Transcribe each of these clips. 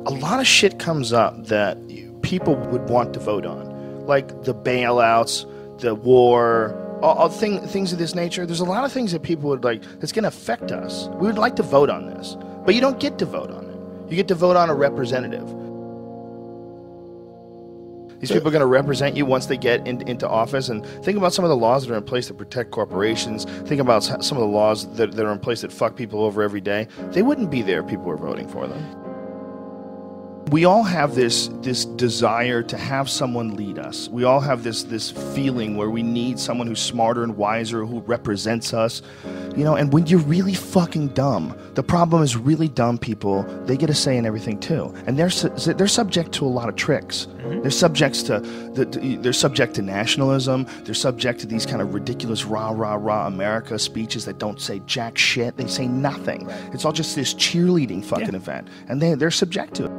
a lot of shit comes up that people would want to vote on, like the bailouts, the war, all things of this nature. There's a lot of things that people would like that's going to affect us. We would like to vote on this, but you don't get to vote on it. You get to vote on a representative. These people are going to represent you once they get into office. And think about some of the laws that are in place that protect corporations. Think about some of the laws that are in place that fuck people over every day. They wouldn't be there if people were voting for them. We all have this desire to have someone lead us. We all have this feeling where we need someone who's smarter and wiser, who represents us. You know, and when you're really fucking dumb, the problem is really dumb people, they get a say in everything too. And they're subject to a lot of tricks. Mm-hmm. They're subject to nationalism. They're subject to these kind of ridiculous rah, rah, rah America speeches that don't say jack shit. They say nothing. It's all just this cheerleading fucking event. And they're subject to it.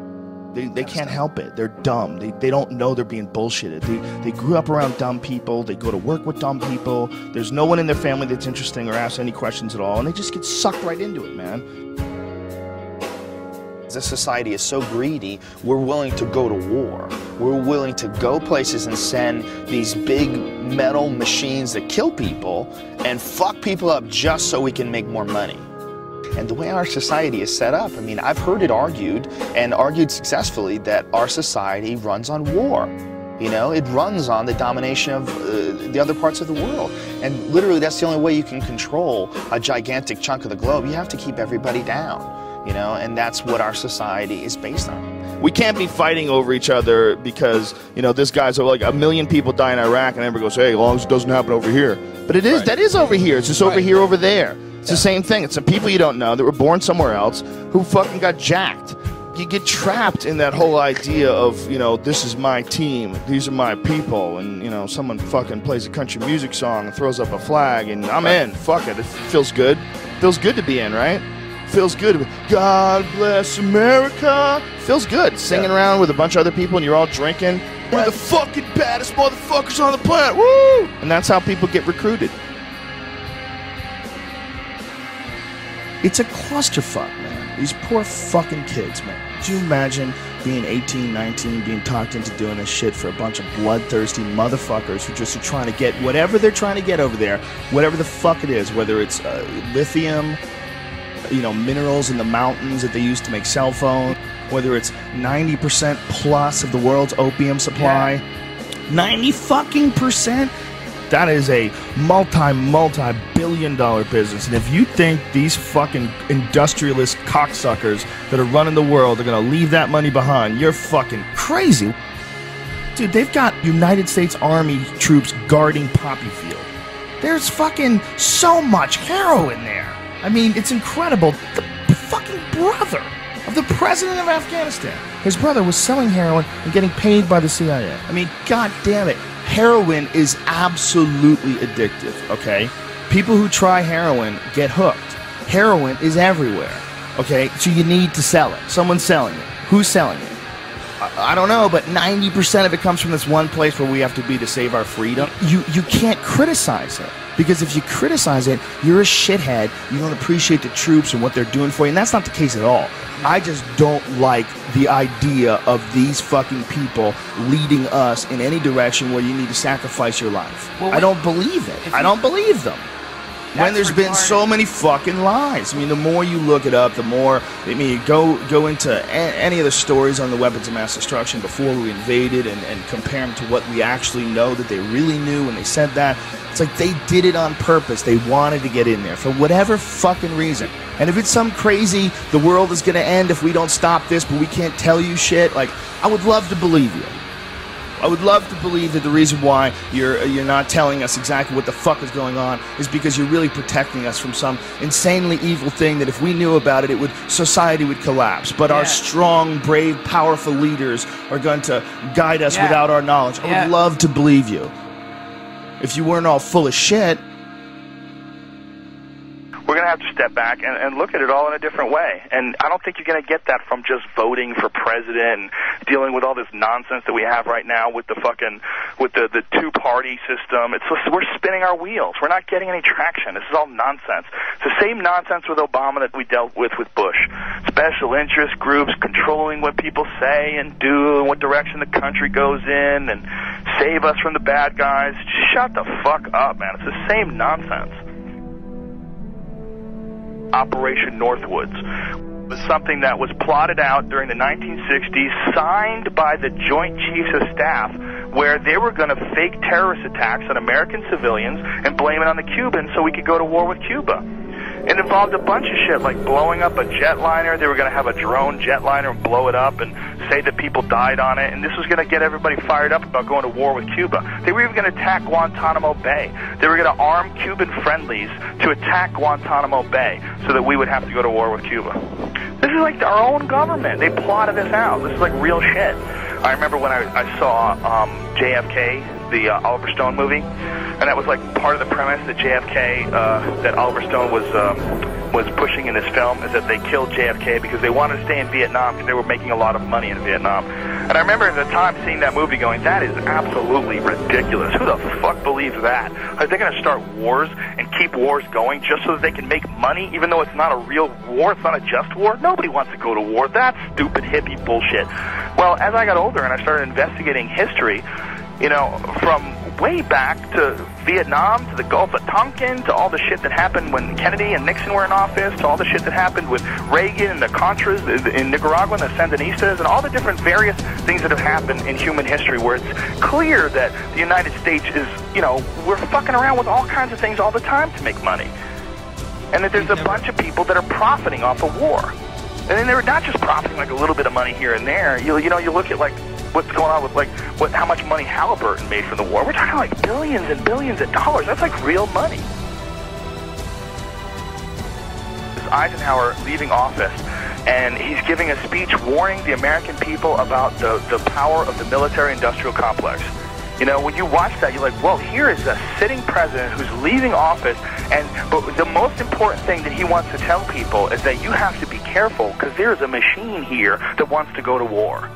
They can't help it. They're dumb. They don't know they're being bullshitted. They grew up around dumb people. They go to work with dumb people. There's no one in their family that's interesting or asks any questions at all, and they just get sucked right into it, man. This society is so greedy, we're willing to go to war. We're willing to go places and send these big metal machines that kill people and fuck people up just so we can make more money. And the way our society is set up, I mean, I've heard it argued, and argued successfully, that our society runs on war. You know, it runs on the domination of the other parts of the world. And literally, that's the only way you can control a gigantic chunk of the globe. You have to keep everybody down, you know, and that's what our society is based on. We can't be fighting over each other because, you know, this guy's like 1 million people die in Iraq, and everybody goes, hey, as long as it doesn't happen over here. But it is, that is over here. It's just over here, over there. It's the same thing. It's the people you don't know that were born somewhere else who fucking got jacked. You get trapped in that whole idea of, you know, this is my team, these are my people, and, you know, someone fucking plays a country music song and throws up a flag, and I'm in. Fuck it. It feels good. Feels good to be in, right? Feels good to be, God bless America. Feels good. Singing around with a bunch of other people and you're all drinking. We're the fucking baddest motherfuckers on the planet. Woo! And that's how people get recruited. It's a clusterfuck, man. These poor fucking kids, man. Could you imagine being 18, 19, being talked into doing this shit for a bunch of bloodthirsty motherfuckers who just are trying to get whatever they're trying to get over there, whatever the fuck it is, whether it's lithium, you know, minerals in the mountains that they use to make cell phones, whether it's 90% plus of the world's opium supply, 90% That is a multi-billion-dollar business. And if you think these fucking industrialist cocksuckers that are running the world are going to leave that money behind, you're fucking crazy. Dude, they've got United States Army troops guarding Poppy Field. There's fucking so much heroin there. I mean, it's incredible. The fucking brother of the president of Afghanistan, his brother was selling heroin and getting paid by the CIA. I mean, god damn it. Heroin is absolutely addictive, okay? People who try heroin get hooked. Heroin is everywhere, okay? So you need to sell it. Someone's selling it. Who's selling it? I don't know, but 90% of it comes from this one place where we have to be to save our freedom. You can't criticize it, because if you criticize it, you're a shithead. You don't appreciate the troops and what they're doing for you, and that's not the case at all. I just don't like the idea of these fucking people leading us in any direction where you need to sacrifice your life. Well, I don't believe it. I don't believe them. When there's been so many fucking lies. I mean, the more you look it up, the more, I mean, go into any of the stories on the weapons of mass destruction before we invaded and compare them to what we actually know that they really knew when they said that. It's like they did it on purpose. They wanted to get in there for whatever fucking reason. And if it's some crazy, the world is going to end if we don't stop this, but we can't tell you shit, like, I would love to believe you. I would love to believe that the reason why you're not telling us exactly what the fuck is going on is because you're really protecting us from some insanely evil thing that if we knew about it, society would collapse. But our strong, brave, powerful leaders are going to guide us without our knowledge. I would love to believe you. If you weren't all full of shit. We're going to have to step back and look at it all in a different way. And I don't think you're going to get that from just voting for president and dealing with all this nonsense that we have right now with the two-party system. We're spinning our wheels. We're not getting any traction. This is all nonsense. It's the same nonsense with Obama that we dealt with Bush. Special interest groups controlling what people say and do and what direction the country goes in and save us from the bad guys. Just shut the fuck up, man. It's the same nonsense. Operation Northwoods was something that was plotted out during the 1960s, signed by the Joint Chiefs of Staff, where they were going to fake terrorist attacks on American civilians and blame it on the Cubans so we could go to war with Cuba. It involved a bunch of shit, like blowing up a jetliner. They were going to have a drone jetliner and blow it up and say that people died on it, and this was going to get everybody fired up about going to war with Cuba. They were even going to attack Guantanamo Bay. They were going to arm Cuban friendlies to attack Guantanamo Bay so that we would have to go to war with Cuba. This is like our own government. They plotted this out. This is like real shit. I remember when I saw JFK, the Oliver Stone movie, and that was like part of the premise that JFK, that Oliver Stone was pushing in this film, is that they killed JFK because they wanted to stay in Vietnam because they were making a lot of money in Vietnam. And I remember at the time seeing that movie going, that is absolutely ridiculous. Who the fuck believes that? Are they going to start wars and keep wars going just so that they can make money, even though it's not a real war, it's not a just war? Nobody wants to go to war. That's stupid hippie bullshit. Well, as I got older and I started investigating history, you know, from way back to Vietnam, to the Gulf of Tonkin, to all the shit that happened when Kennedy and Nixon were in office, to all the shit that happened with Reagan and the Contras in Nicaragua and the Sandinistas, and all the different various things that have happened in human history where it's clear that the United States is, you know, we're fucking around with all kinds of things all the time to make money. And that there's a bunch of people that are profiting off of war. And then they're not just profiting like a little bit of money here and there. You look at like what's going on with like how much money Halliburton made from the war. We're talking like billions and billions of dollars. That's like real money. Eisenhower leaving office, and he's giving a speech warning the American people about the power of the military-industrial complex. You know, when you watch that, you're like, well, here is a sitting president who's leaving office, but the most important thing that he wants to tell people is that you have to be careful because there's a machine here that wants to go to war.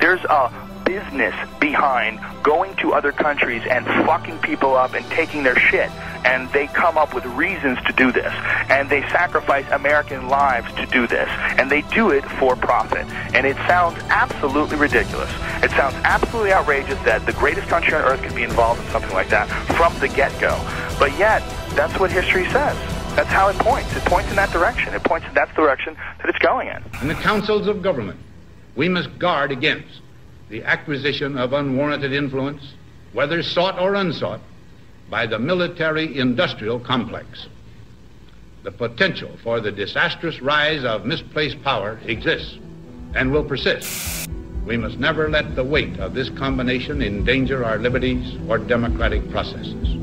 There's a business behind going to other countries and fucking people up and taking their shit. And they come up with reasons to do this. And they sacrifice American lives to do this. And they do it for profit. And it sounds absolutely ridiculous. It sounds absolutely outrageous that the greatest country on earth could be involved in something like that from the get-go. But yet, that's what history says. That's how it points. It points in that direction. It points in that direction that it's going in. In the councils of government, we must guard against the acquisition of unwarranted influence, whether sought or unsought, by the military-industrial complex. The potential for the disastrous rise of misplaced power exists and will persist. We must never let the weight of this combination endanger our liberties or democratic processes.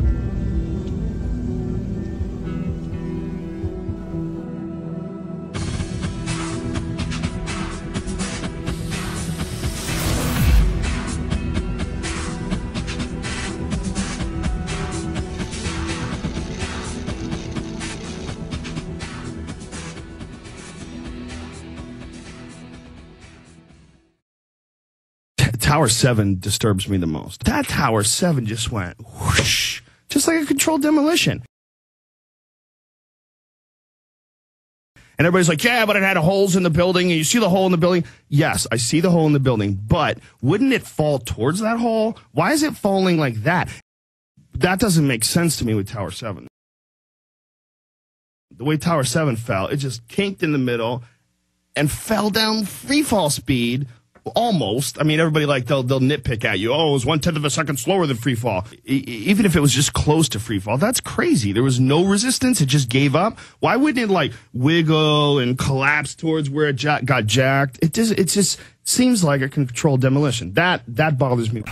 Tower 7 disturbs me the most. That Tower 7 just went whoosh, just like a controlled demolition. And everybody's like, yeah, but it had holes in the building, and you see the hole in the building. Yes, I see the hole in the building, but wouldn't it fall towards that hole? Why is it falling like that? That doesn't make sense to me with Tower 7. The way Tower 7 fell, it just kinked in the middle and fell down free fall speed. Almost. I mean, everybody they'll nitpick at you. Oh, it was 1/10 of a second slower than free fall. Even if it was just close to free fall, that's crazy. There was no resistance. It just gave up. Why wouldn't it wiggle and collapse towards where it got jacked? It just seems like a controlled demolition. That bothers me.